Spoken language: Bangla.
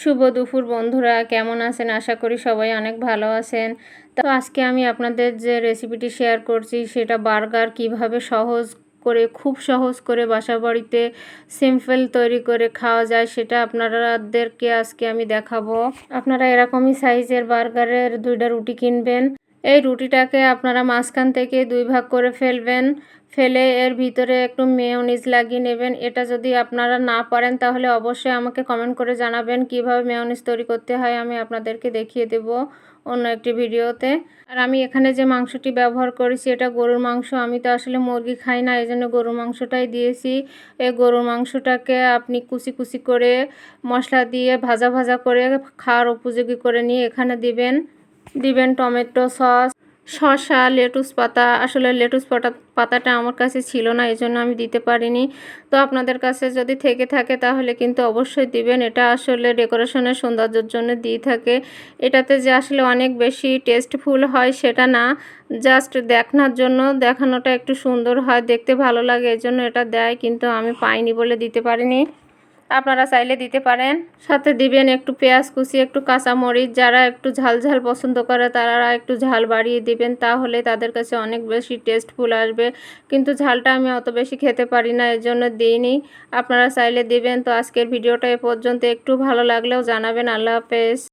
শুভ দুপুর বন্ধুরা, কেমন আছেন? আশা করি সবাই অনেক ভালো আছেন। তো আজকে আমি আপনাদের যে রেসিপিটি শেয়ার করছি সেটা বার্গার কিভাবে খুব সহজ করে বাসা বাড়িতে সিম্পল তৈরি করে খাওয়া যায় সেটা আপনাদেরকে আজকে আমি দেখাবো। আপনারা এরকমই সাইজের বার্গারের 2টা রুটি কিনবেন। এই রুটিটাকে আপনারা মাঝখান থেকে 2 ভাগ করে ফেলবেন। ফেলে এর ভিতরে একটু মেয়োনিজ লাগিয়ে নেবেন। এটা যদি আপনারা না পারেন তাহলে অবশ্যই আমাকে কমেন্ট করে জানাবেন কিভাবে মেয়োনিজ তৈরি করতে হয়। আমি আপনাদেরকে দেখিয়ে দেব অন্য একটি ভিডিওতে। আর আমি এখানে যে মাংসটি ব্যবহার করেছি এটা গরুর মাংস। আমি তো আসলে মুরগি খাই না, এই জন্য গরুর মাংসটাই দিয়েছি। এই গরুর মাংসটাকে আপনি কুচি কুচি করে মশলা দিয়ে ভাজা ভাজা করে খাওয়ার উপযোগী করে নিয়ে এখানে দিবেন টমেটো সস, শসা, লেটুস পাতা। আসলে লেটুস পাতাটা আমার কাছে ছিল না, এই জন্য আমি দিতে পারিনি। তো আপনাদের কাছে যদি থেকে থাকে তাহলে কিন্তু অবশ্যই দিবেন। এটা আসলে ডেকোরেশনের সৌন্দর্যের জন্য দিয়ে থাকে। এটাতে যে আসলে অনেক বেশি টেস্টফুল হয় সেটা না, জাস্ট দেখানোর জন্য, দেখানোটা একটু সুন্দর হয়, দেখতে ভালো লাগে, এই জন্য এটা দেয়, কিন্তু আমি পাইনি বলে দিতে পারিনি। আপনারা চাইলে দিতে পারেন। সাথে দিবেন একটু পেঁয়াজ কুচি, একটু কাঁচামরিচ। যারা একটু ঝাল ঝাল পছন্দ করে তারা একটু ঝাল বাড়িয়ে দিবেন, তাহলে তাদের কাছে অনেক বেশি টেস্টফুল আসবে। কিন্তু ঝালটা আমি অত বেশি খেতে পারি না, এর জন্য দিইনি। আপনারা চাইলে দিবেন। তো আজকের ভিডিওটা এ পর্যন্ত। একটু ভালো লাগলেও জানাবেন। আল্লাহ হাফেজ।